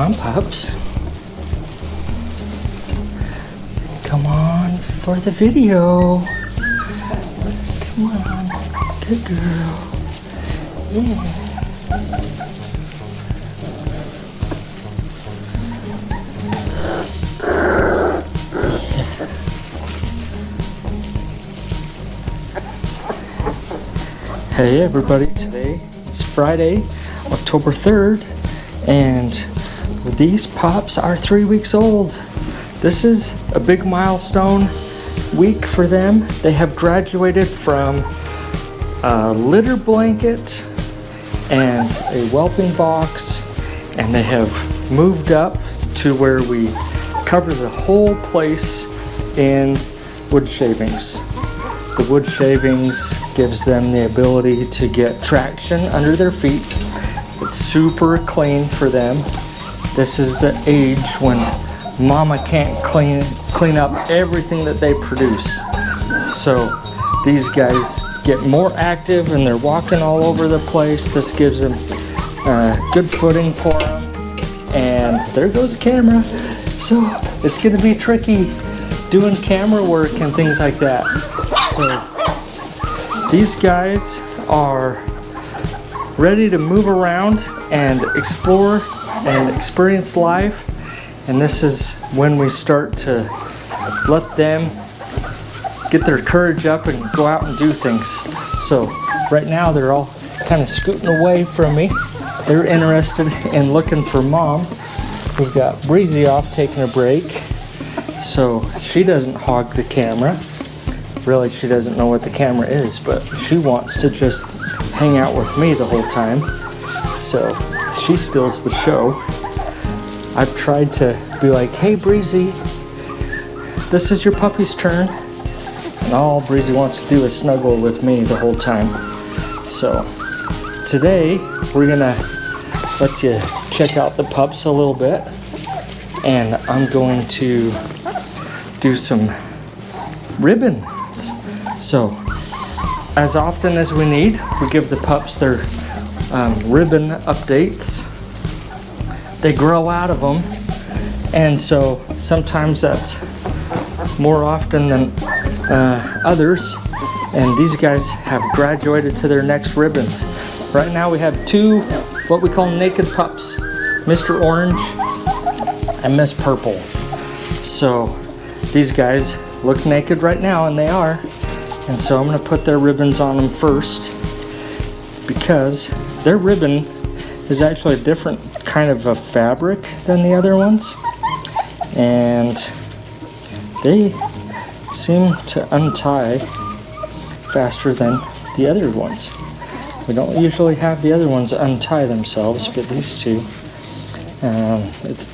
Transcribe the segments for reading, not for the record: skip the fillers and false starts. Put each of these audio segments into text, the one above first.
on, pups. Come on for the video. Come on. Good girl. Yeah. Hey everybody, today is Friday, October 3rd, and these pups are 3 weeks old. This is a big milestone week for them. They have graduated from a litter blanket and a whelping box, and they have moved up to where we cover the whole place in wood shavings. The wood shavings gives them the ability to get traction under their feet. It's super clean for them. This is the age when mama can't clean up everything that they produce. So these guys get more active and they're walking all over the place. This gives them good footing for them. And there goes the camera. So it's going to be tricky doing camera work and things like that. So these guys are ready to move around and explore and experience life, and this is when we start to let them get their courage up and go out and do things. So right now they're all kind of scooting away from me. They're interested in looking for mom. We've got Breezy off taking a break, so she doesn't hog the camera. Really, she doesn't know what the camera is, but she wants to just hang out with me the whole time. So she steals the show. I've tried to be like, hey Breezy, this is your puppy's turn. And all Breezy wants to do is snuggle with me the whole time. So today we're gonna let you check out the pups a little bit. And I'm going to do some ribbon. So, as often as we need, we give the pups their ribbon updates. They grow out of them, and so sometimes that's more often than others. And these guys have graduated to their next ribbons. Right now we have two what we call naked pups, Mr. Orange and Miss Purple. So these guys look naked right now, and they are. And so I'm going to put their ribbons on them first, because their ribbon is actually a different kind of a fabric than the other ones. And they seem to untie faster than the other ones. We don't usually have the other ones untie themselves, but these two,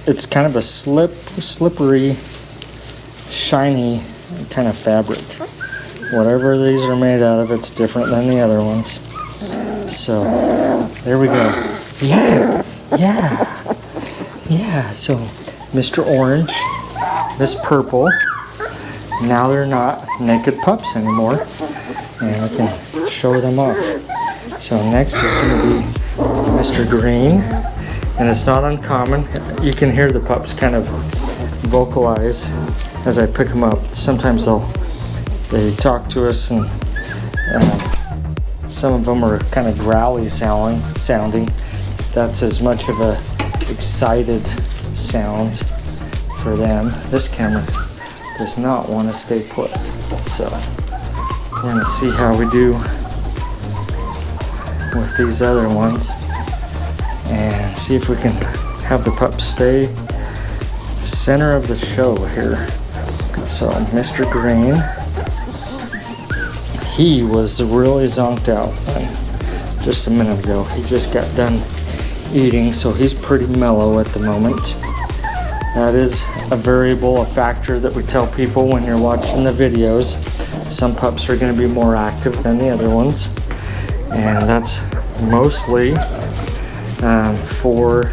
it's kind of a slippery, shiny kind of fabric. Whatever these are made out of, it's different than the other ones. So, there we go. Yeah. So, Mr. Orange, Miss Purple, now they're not naked pups anymore. And I can show them off. So, next is going to be Mr. Green. And it's not uncommon. You can hear the pups kind of vocalize as I pick them up. Sometimes they talk to us, and some of them are kind of growly sounding. That's as much of a excited sound for them. This camera does not want to stay put, so we're going to see how we do with these other ones and see if we can have the pups stay center of the show here. So Mr. Green, he was really zonked out just a minute ago. He just got done eating, so he's pretty mellow at the moment. That is a variable, a factor that we tell people when you're watching the videos. Some pups are going to be more active than the other ones, and that's mostly for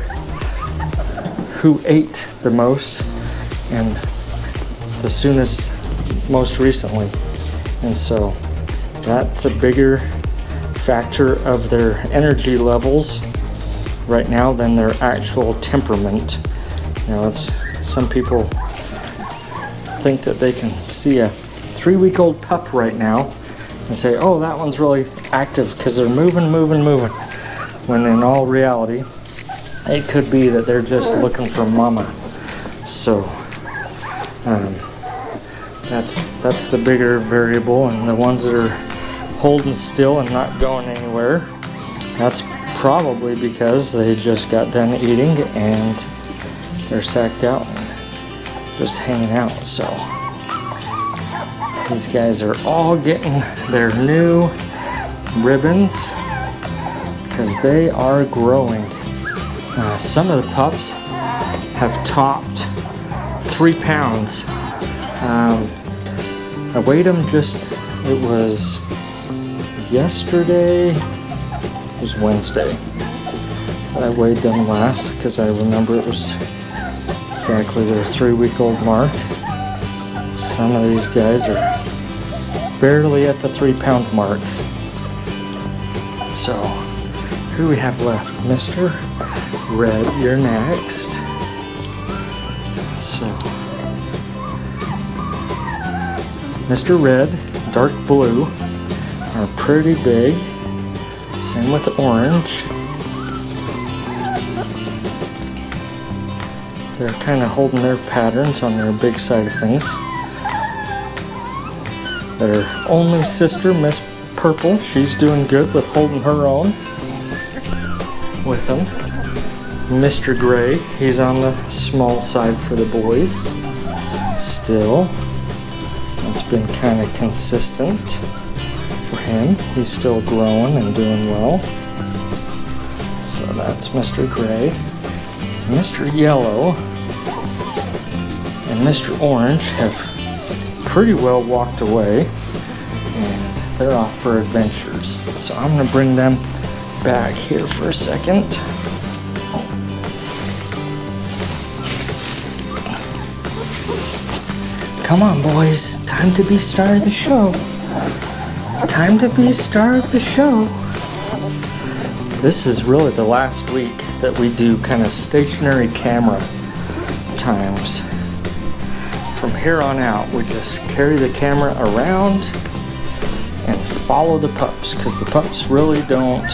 who ate the most and the soonest, most recently. And so that's a bigger factor of their energy levels right now than their actual temperament. You know, some people think that they can see a 3-week-old pup right now and say, oh, that one's really active because they're moving. When in all reality, it could be that they're just looking for mama. So that's the bigger variable, and the ones that are holding still and not going anywhere, that's probably because they just got done eating and they're sacked out and just hanging out. So these guys are all getting their new ribbons because they are growing. Some of the pups have topped 3 pounds. I weighed them it was yesterday, it was Wednesday. I weighed them last because I remember it was exactly their 3-week-old mark. Some of these guys are barely at the 3-pound mark. So, who do we have left? Mr. Red, you're next. So, Mr. Red, dark blue, are pretty big. Same with the orange. They're kind of holding their patterns on their big side of things. Their only sister, Miss Purple, she's doing good with holding her own with them. Mr. Gray, he's on the small side for the boys. Still, it's been kind of consistent for him. He's still growing and doing well. So that's Mr. Gray. Mr. Yellow and Mr. Orange have pretty well walked away, and they're off for adventures. So I'm going to bring them back here for a second. Come on, boys. Time to be star of the show. Time to be star of the show. This is really the last week that we do kind of stationary camera times. From here on out, we just carry the camera around and follow the pups, because the pups really don't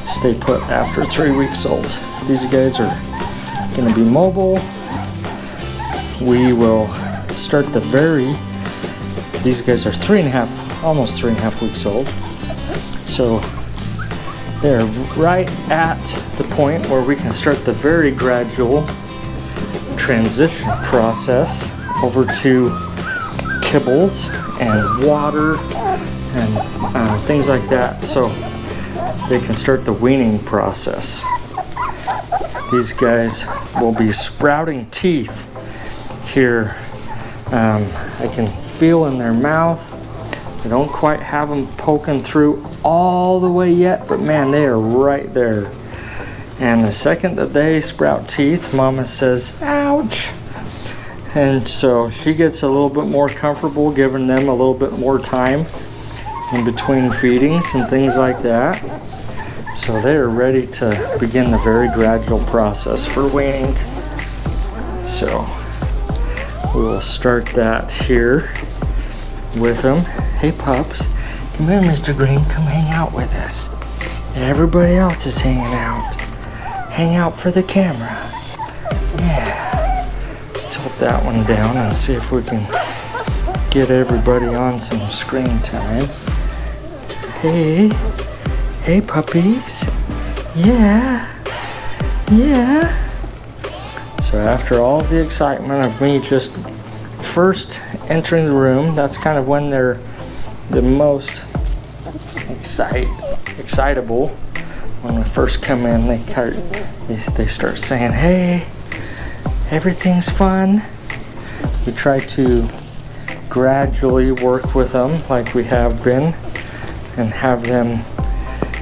stay put after 3 weeks old. These guys are going to be mobile. We will start these guys are almost 3.5 weeks old. So they're right at the point where we can start the very gradual transition process over to kibbles and water and things like that, so they can start the weaning process. These guys will be sprouting teeth here. I can feel in their mouth. I don't quite have them poking through all the way yet, but man, they are right there. And the second that they sprout teeth, Mama says, ouch. And so she gets a little bit more comfortable giving them a little bit more time in between feedings and things like that. So they are ready to begin the very gradual process for weaning. So we will start that here with them. Hey pups, come here, Mr. Green, come hang out with us. Everybody else is hanging out. Hang out for the camera. Yeah. Let's tilt that one down and see if we can get everybody on some screen time. Hey puppies. Yeah. So after all the excitement of me just first entering the room, that's kind of when they're the most excitable. When we first come in, they start saying, hey, everything's fun. We try to gradually work with them like we have been and have them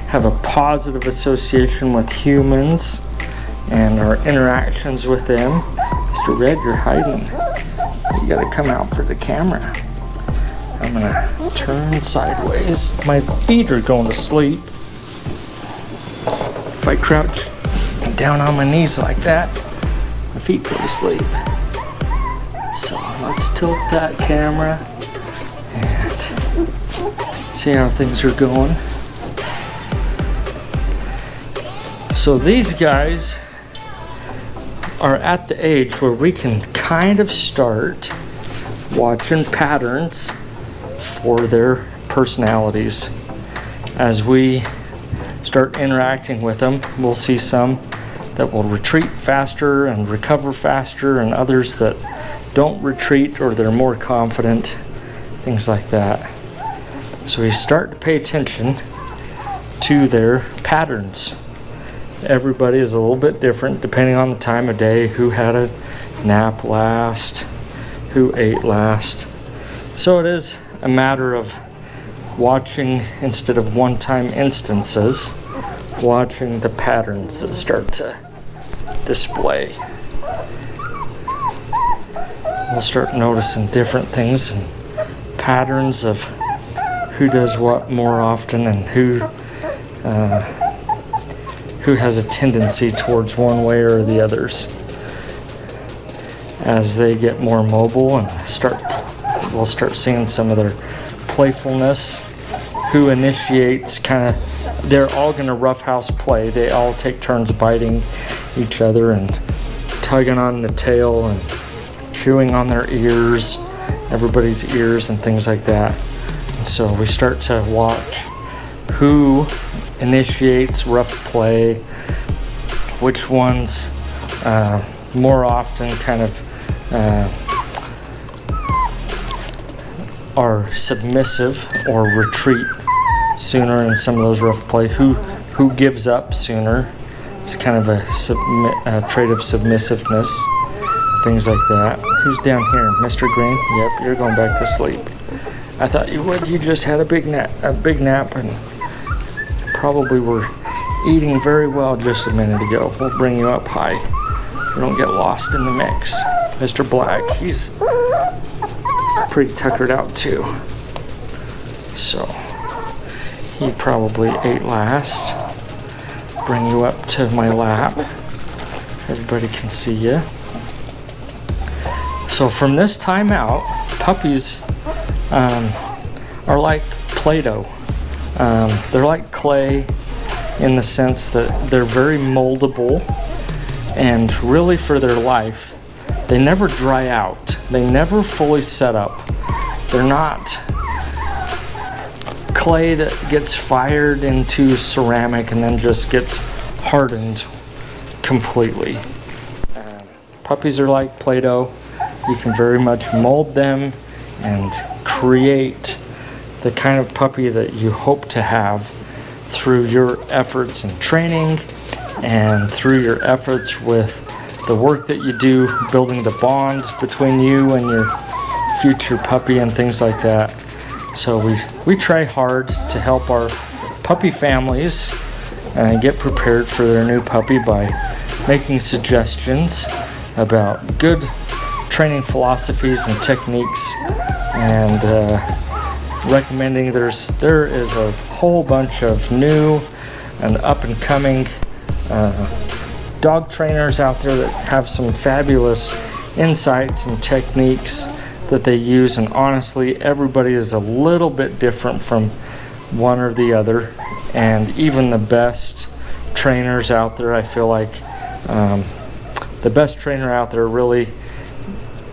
have a positive association with humans and our interactions with them. Mr. Red, you're hiding. You gotta come out for the camera. I'm gonna turn sideways. My feet are going to sleep. If I crouch down on my knees like that, my feet go to sleep. So let's tilt that camera and see how things are going. So these guys are at the age where we can kind of start watching patterns for their personalities. As we start interacting with them, we'll see some that will retreat faster and recover faster, and others that don't retreat or they're more confident, things like that. So we start to pay attention to their patterns. Everybody is a little bit different depending on the time of day, who had a nap last, who ate last. So it is a matter of watching instead of one-time instances, watching the patterns that start to display. We'll start noticing different things and patterns of who does what more often and who has a tendency towards one way or the others. As they get more mobile and we'll start seeing some of their playfulness. Who initiates they're all gonna roughhouse play. They all take turns biting each other and tugging on the tail and chewing on their ears, everybody's ears and things like that. And so we start to watch who initiates rough play, which ones more often are submissive or retreat sooner in some of those rough play. Who gives up sooner? It's kind of a trait of submissive-ness, things like that. Who's down here? Mr. Green? Yep, you're going back to sleep. I thought you would. You just had a big nap and probably were eating very well just a minute ago. We'll bring you up high. You don't get lost in the mix. Mr. Black, he's pretty tuckered out too. So he probably ate last. Bring you up to my lap. Everybody can see you. So from this time out, puppies are like Play-Doh. They're like clay in the sense that they're very moldable, and really for their life, they never dry out. They never fully set up. They're not clay that gets fired into ceramic and then just gets hardened completely. Puppies are like Play-Doh. You can very much mold them and create the kind of puppy that you hope to have through your efforts in training and through your efforts with the work that you do, building the bond between you and your future puppy and things like that. So we try hard to help our puppy families get prepared for their new puppy by making suggestions about good training philosophies and techniques, and recommending there is a whole bunch of new and up and coming dog trainers out there that have some fabulous insights and techniques that they use, and honestly everybody is a little bit different from one or the other, and even the best trainers out there, I feel like the best trainer out there really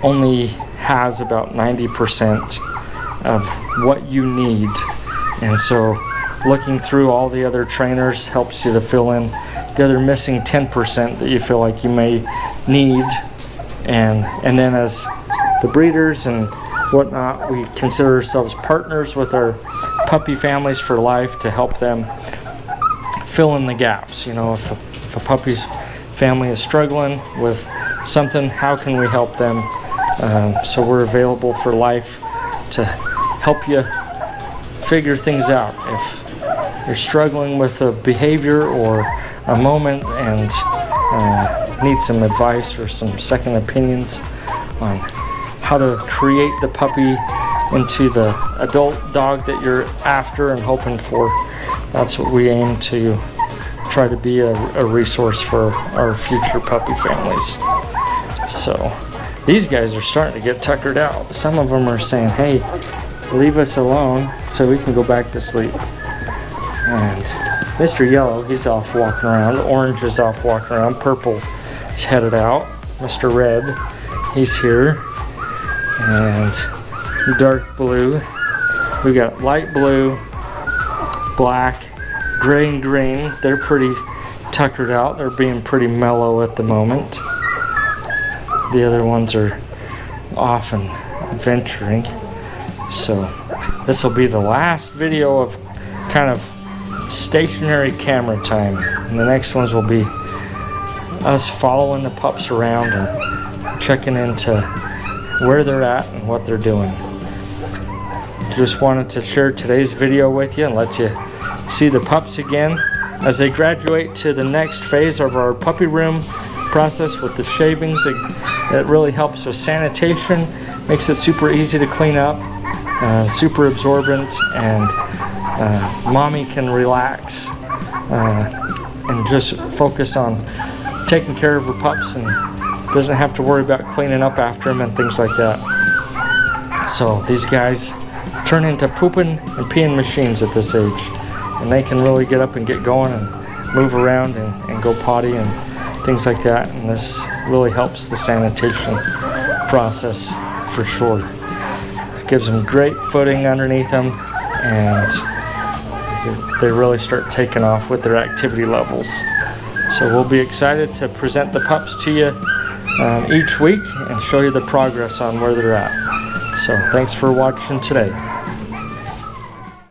only has about 90% of what you need, and so looking through all the other trainers helps you to fill in the other missing 10% that you feel like you may need. And then as the breeders and whatnot, we consider ourselves partners with our puppy families for life to help them fill in the gaps. You know, if a puppy's family is struggling with something, how can we help them? So we're available for life to help you figure things out. If you're struggling with a behavior or a moment and need some advice or some second opinions on how to create the puppy into the adult dog that you're after and hoping for, that's what we aim to try to be a resource for our future puppy families. So these guys are starting to get tuckered out. Some of them are saying, hey, leave us alone so we can go back to sleep. And Mr. Yellow, he's off walking around. Orange is off walking around. Purple is headed out. Mr. Red, he's here. And dark blue. We got light blue, black, gray and green. They're pretty tuckered out. They're being pretty mellow at the moment. The other ones are off and venturing. So this will be the last video of kind of stationary camera time. And the next ones will be us following the pups around and checking into where they're at and what they're doing. Just wanted to share today's video with you and let you see the pups again as they graduate to the next phase of our puppy room process with the shavings. It really helps with sanitation, makes it super easy to clean up, super absorbent, and mommy can relax and just focus on taking care of her pups and doesn't have to worry about cleaning up after them and things like that. So these guys turn into pooping and peeing machines at this age, and they can really get up and get going and move around and go potty and things like that, and this really helps the sanitation process for sure. It gives them great footing underneath them, and they really start taking off with their activity levels. So we'll be excited to present the pups to you each week and show you the progress on where they're at. So thanks for watching today.